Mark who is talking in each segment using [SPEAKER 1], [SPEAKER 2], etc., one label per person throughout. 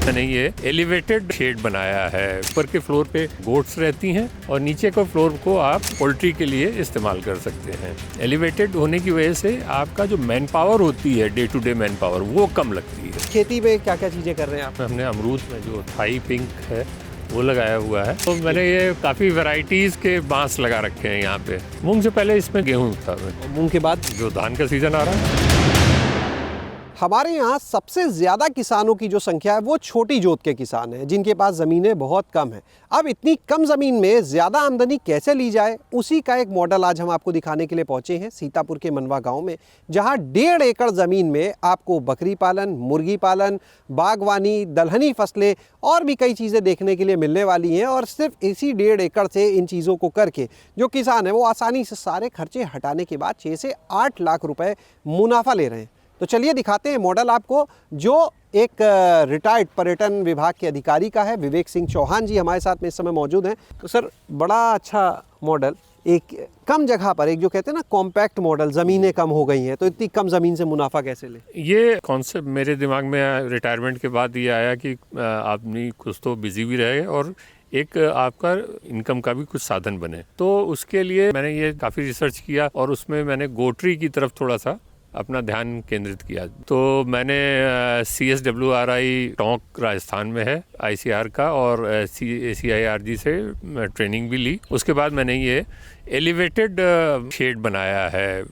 [SPEAKER 1] मैंने ये elevated shade बनाया है। ऊपर के फ्लोर पे गोट्स रहती हैं और नीचे के फ्लोर को आप पोल्ट्री के लिए इस्तेमाल कर सकते हैं। एलिवेटेड होने की वजह से आपका जो मैन पावर होती है, day to day manpower, वो कम लगती है।
[SPEAKER 2] खेती में क्या क्या चीज़ें कर रहे हैं आप?
[SPEAKER 1] हमने अमरूद में जो थाई पिंक है वो लगाया हुआ है। तो मैंने ये काफ़ी वैरायटीज़ के बांस लगा रखे हैं यहाँ पे। मूंग से पहले इसमें गेहूँ था,
[SPEAKER 2] मूंग के बाद
[SPEAKER 1] जो धान का सीज़न आ रहा है।
[SPEAKER 2] हमारे यहाँ सबसे ज़्यादा किसानों की जो संख्या है वो छोटी जोत के किसान हैं, जिनके पास ज़मीनें बहुत कम हैं। अब इतनी कम ज़मीन में ज़्यादा आमदनी कैसे ली जाए, उसी का एक मॉडल आज हम आपको दिखाने के लिए पहुँचे हैं सीतापुर के मनवा गांव में, जहाँ 1.5 एकड़ ज़मीन में आपको बकरी पालन, मुर्गी पालन, बागवानी, दलहनी फसलें और भी कई चीज़ें देखने के लिए मिलने वाली हैं। और सिर्फ इसी 1.5 एकड़ से इन चीज़ों को करके जो किसान है वो आसानी से सारे खर्चे हटाने के बाद 6 से 8 लाख रुपए मुनाफा ले रहे हैं। तो चलिए दिखाते हैं मॉडल आपको, जो एक रिटायर्ड पर्यटन विभाग के अधिकारी का है। विवेक सिंह चौहान जी हमारे साथ में इस समय मौजूद हैं। तो सर, बड़ा अच्छा मॉडल, एक कम जगह पर, एक जो कहते हैं ना कॉम्पैक्ट मॉडल, ज़मीनें कम हो गई हैं तो इतनी कम ज़मीन से मुनाफा कैसे ले?
[SPEAKER 1] ये कॉन्सेप्ट मेरे दिमाग में रिटायरमेंट के बाद ये आया कि आदमी कुछ तो बिजी भी रहे और एक आपका इनकम का भी कुछ साधन बने। तो उसके लिए मैंने ये काफ़ी रिसर्च किया और उसमें मैंने गोट्री की तरफ थोड़ा सा अपना ध्यान केंद्रित किया। तो मैंने CSWRI टोंक राजस्थान में है ICR का, और CIRG से ट्रेनिंग भी ली। उसके बाद मैंने ये एलिवेटेड शेड बनाया है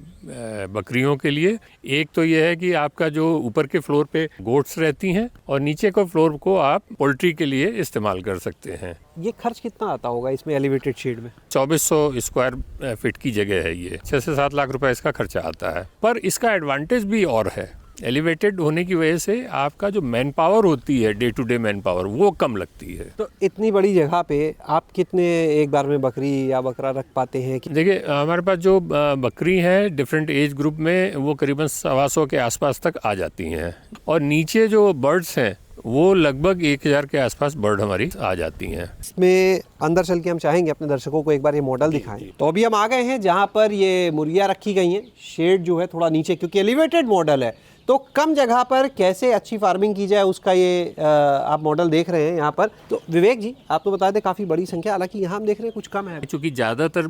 [SPEAKER 1] बकरियों के लिए। एक तो ये है कि आपका जो ऊपर के फ्लोर पे गोट्स रहती हैं और नीचे के फ्लोर को आप पोल्ट्री के लिए इस्तेमाल कर सकते हैं।
[SPEAKER 2] ये खर्च कितना आता होगा इसमें एलिवेटेड शेड में?
[SPEAKER 1] 2400 स्क्वायर फीट की जगह है ये। 6 से 7 लाख रुपए इसका खर्चा आता है। पर इसका एडवांटेज भी और है। एलिवेटेड होने की वजह से आपका जो मैन पावर होती है, day to day manpower, वो कम लगती है।
[SPEAKER 2] तो इतनी बड़ी जगह पे आप कितने एक बार में बकरी या बकरा रख पाते हैं?
[SPEAKER 1] देखिए, हमारे पास जो बकरी है डिफरेंट एज ग्रुप में, वो करीबन 125 के आसपास तक आ जाती हैं। और नीचे जो बर्ड्स हैं वो लगभग 1000 के आसपास बर्ड हमारी आ जाती हैं।
[SPEAKER 2] इसमें अंदर चल के हम चाहेंगे अपने दर्शकों को एक बार ये मॉडल दिखाएं। तो अभी हम आ गए हैं जहाँ पर ये मुर्गियाँ रखी गई हैं। शेड जो है थोड़ा नीचे, क्योंकि एलिवेटेड मॉडल है तो कम जगह पर कैसे अच्छी फार्मिंग की जाए उसका ये आप मॉडल देख रहे हैं यहाँ पर। तो विवेक जी, आप तो बता दें काफ़ी बड़ी संख्या, हालांकि यहाँ हम देख रहे हैं कुछ कम है।
[SPEAKER 1] क्योंकि ज़्यादातर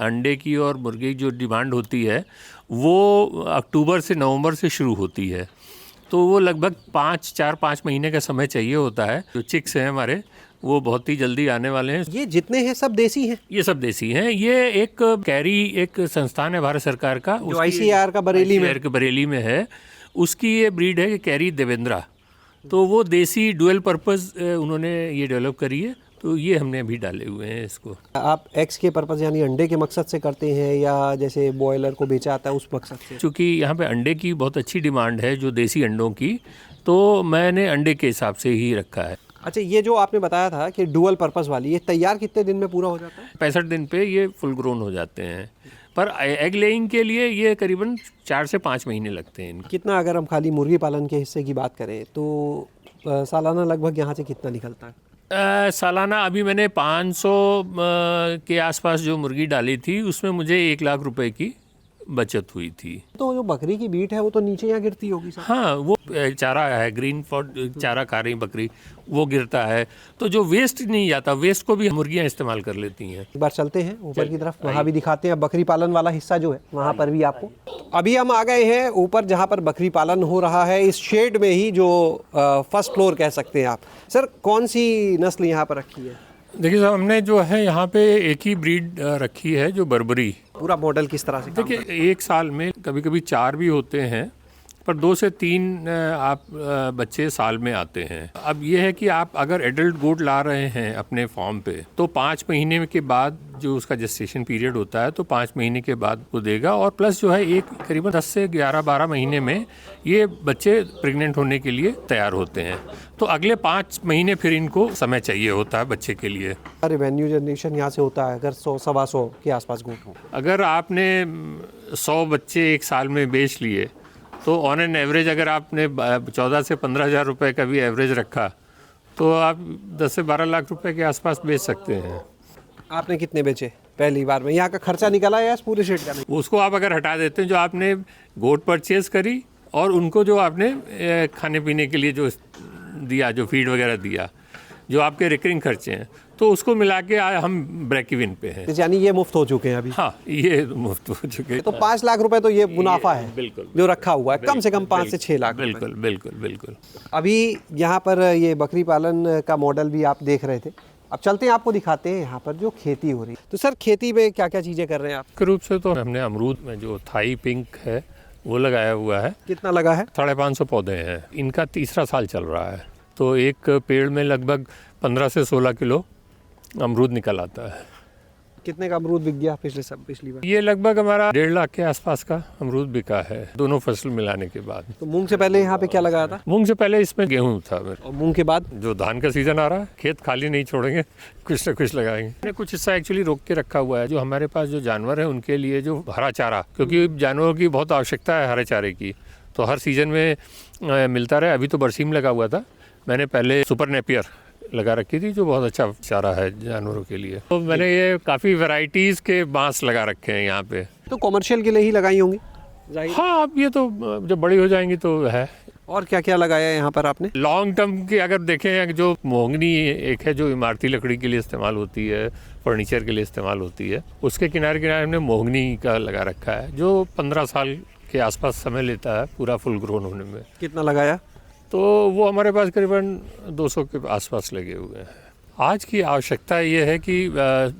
[SPEAKER 1] अंडे की और मुर्गे की जो डिमांड होती है वो अक्टूबर से नवंबर से शुरू होती है। तो वो लगभग 4-5 महीने का समय चाहिए होता है। जो चिक्स हैं हमारे वो बहुत ही जल्दी आने वाले हैं।
[SPEAKER 2] ये जितने हैं सब देसी हैं?
[SPEAKER 1] ये सब देसी हैं। ये एक कैरी एक संस्थान है भारत सरकार का,
[SPEAKER 2] जो ICR का
[SPEAKER 1] बरेली में है। उसकी ये ब्रीड है कैरी देवेंद्रा। तो वो देसी डुअल पर्पस उन्होंने ये डेवलप करी है। तो ये हमने अभी डाले हुए हैं इसको।
[SPEAKER 2] आप एग्स के पर्पस यानी अंडे के मकसद से करते हैं या जैसे बॉयलर को बेचा आता है उस मकसद से?
[SPEAKER 1] क्योंकि यहाँ पे अंडे की बहुत अच्छी डिमांड है, जो देसी अंडों की, तो मैंने अंडे के हिसाब से ही रखा है।
[SPEAKER 2] अच्छा, ये जो आपने बताया था कि डुअल पर्पस वाली, ये तैयार कितने दिन में पूरा हो जाता है?
[SPEAKER 1] 65 दिन पे ये फुल ग्रोन हो जाते हैं। पर एग लेइंग के लिए ये करीबन 4 से 5 महीने लगते हैं।
[SPEAKER 2] कितना, अगर हम खाली मुर्गी पालन के हिस्से की बात करें तो सालाना लगभग यहाँ से कितना निकलता है?
[SPEAKER 1] सालाना अभी मैंने 500 के आसपास जो मुर्गी डाली थी उसमें मुझे 1 लाख रुपए की बचत हुई थी।
[SPEAKER 2] तो जो बकरी की बीट है वो तो नीचे यहाँ गिरती होगी सर?
[SPEAKER 1] हाँ, वो चारा है, ग्रीन फॉड चारा खा रही बकरी, वो गिरता है। तो जो वेस्ट नहीं जाता, वेस्ट को भी मुर्गियाँ इस्तेमाल कर लेती हैं।
[SPEAKER 2] एक बार चलते हैं ऊपर की तरफ, वहाँ भी दिखाते हैं बकरी पालन वाला हिस्सा जो है, वहाँ पर भी आपको। अभी हम आ गए हैं ऊपर जहाँ पर बकरी पालन हो रहा है, इस शेड में ही, जो फर्स्ट फ्लोर कह सकते हैं आप। सर, कौन सी नस्ल यहाँ पर रखी है?
[SPEAKER 1] देखिए साहब, हमने जो है यहाँ पे एक ही ब्रीड रखी है, जो बर्बरी।
[SPEAKER 2] पूरा मॉडल किस तरह से?
[SPEAKER 1] देखिए, एक साल में कभी कभी 4 भी होते हैं, पर 2 से 3 आप बच्चे साल में आते हैं। अब ये है कि आप अगर एडल्ट गोट ला रहे हैं अपने फार्म पे, तो 5 महीने के बाद जो उसका जेस्टेशन पीरियड होता है, तो 5 महीने के बाद वो देगा। और प्लस जो है एक करीबन 10 से 11-12 महीने में ये बच्चे प्रेग्नेंट होने के लिए तैयार होते हैं। तो अगले 5 महीने फिर इनको समय चाहिए होता है बच्चे के लिए।
[SPEAKER 2] रेवेन्यू जनरेशन यहाँ से होता है अगर 100-125 के आसपास गोट हो।
[SPEAKER 1] अगर आपने 100 बच्चे एक साल में बेच लिए तो ऑन एन एवरेज अगर आपने 14 से 15 हज़ार रुपये का भी एवरेज रखा तो आप 10 से 12 लाख रुपए के आसपास बेच सकते हैं।
[SPEAKER 2] आपने कितने बेचे पहली बार में? यहाँ का खर्चा निकला या पूरे शेड का? नहीं,
[SPEAKER 1] उसको आप अगर हटा देते हैं, जो आपने गोट परचेज करी और उनको जो आपने खाने पीने के लिए जो दिया, जो फीड वगैरह दिया, जो आपके रिकरिंग खर्चे हैं, तो उसको मिला के आज हम ब्रेक इवन पे हैं।
[SPEAKER 2] यानी ये मुफ्त हो चुके हैं अभी?
[SPEAKER 1] हाँ, ये मुफ्त हो चुके हैं।
[SPEAKER 2] तो 5 लाख रुपए तो ये मुनाफा है
[SPEAKER 1] बिल्कुल
[SPEAKER 2] जो रखा हुआ है, कम से कम 5 से 6 लाख रुपए।
[SPEAKER 1] बिल्कुल बिल्कुल बिल्कुल।
[SPEAKER 2] अभी यहाँ पर ये बकरी पालन का मॉडल भी आप देख रहे थे, अब चलते हैं आपको दिखाते हैं यहाँ पर जो खेती हो रही है। तो सर खेती में क्या क्या चीज़ें कर रहे हैं आप?
[SPEAKER 1] मुख्य रूप से तो हमने अमरूद में जो थाई पिंक है वो लगाया हुआ है।
[SPEAKER 2] कितना लगा है?
[SPEAKER 1] 550 पौधे हैं, इनका तीसरा साल चल रहा है। तो एक पेड़ में लगभग 15 से 16 किलो अमरूद निकल आता है।
[SPEAKER 2] कितने का अमरूद बिक गया पिछली बार?
[SPEAKER 1] ये लगभग हमारा 1.5 लाख के आसपास का अमरूद बिका है, दोनों फसल मिलाने के बाद।
[SPEAKER 2] तो मूंग से पहले यहाँ पे क्या लगाया था?
[SPEAKER 1] मूंग से पहले इसमें गेहूं था।
[SPEAKER 2] और मूंग के बाद?
[SPEAKER 1] जो धान का सीजन आ रहा है, खेत खाली नहीं छोड़ेंगे, कुछ न कुछ लगाएंगे। मैंने कुछ हिस्सा एक्चुअली रोक के रखा हुआ है, जो हमारे पास जो जानवर है उनके लिए जो हरा चारा, क्योंकि जानवरों की बहुत आवश्यकता है हरे चारे की, तो हर सीजन में मिलता रहे। अभी तो बरसीम लगा हुआ था, मैंने पहले सुपर नेपियर लगा रखी थी जो बहुत अच्छा चारा है जानवरों के लिए। तो मैंने ये काफ़ी वैरायटीज़ के बांस लगा रखे हैं यहाँ पे।
[SPEAKER 2] तो कमर्शियल के लिए ही लगाई होंगी?
[SPEAKER 1] हाँ, अब ये तो जब बड़ी हो जाएंगी तो है।
[SPEAKER 2] और क्या क्या लगाया यहाँ पर आपने?
[SPEAKER 1] लॉन्ग टर्म की अगर देखें, जो मोहगनी एक है जो इमारती लकड़ी के लिए इस्तेमाल होती है, फर्नीचर के लिए इस्तेमाल होती है, उसके किनारे किनारे हमने मोहगनी का लगा रखा है जो 15 साल के आसपास समय लेता है पूरा फुल ग्रोन होने में।
[SPEAKER 2] कितना लगाया?
[SPEAKER 1] तो वो हमारे पास करीबन 200 के आसपास लगे हुए हैं। आज की आवश्यकता ये है कि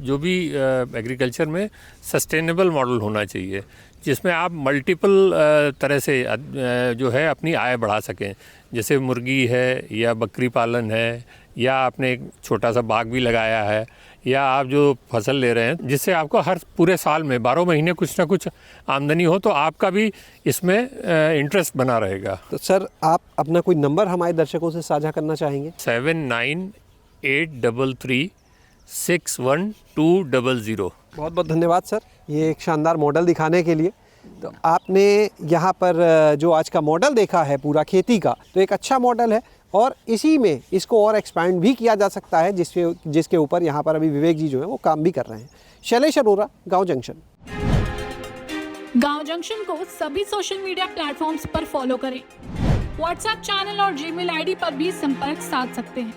[SPEAKER 1] जो भी एग्रीकल्चर में सस्टेनेबल मॉडल होना चाहिए, जिसमें आप मल्टीपल तरह से जो है अपनी आय बढ़ा सकें। जैसे मुर्गी है या बकरी पालन है, या आपने एक छोटा सा बाग भी लगाया है, या आप जो फसल ले रहे हैं, जिससे आपको हर पूरे साल में 12 महीने कुछ ना कुछ आमदनी हो, तो आपका भी इसमें इंटरेस्ट बना रहेगा।
[SPEAKER 2] तो सर आप अपना कोई नंबर हमारे दर्शकों से साझा करना चाहेंगे?
[SPEAKER 1] 7983361200।
[SPEAKER 2] बहुत बहुत धन्यवाद सर, ये एक शानदार मॉडल दिखाने के लिए। तो आपने यहाँ पर जो आज का मॉडल देखा है पूरा खेती का, तो एक अच्छा मॉडल है और इसी में इसको और एक्सपैंड भी किया जा सकता है, जिसके ऊपर यहाँ पर अभी विवेक जी जो है वो काम भी कर रहे हैं। शैलेश अरोरा, गांव जंक्शन।
[SPEAKER 3] गांव जंक्शन को सभी सोशल मीडिया प्लेटफॉर्म्स पर फॉलो करें। व्हाट्सएप चैनल और जीमेल आईडी पर भी संपर्क साध सकते हैं।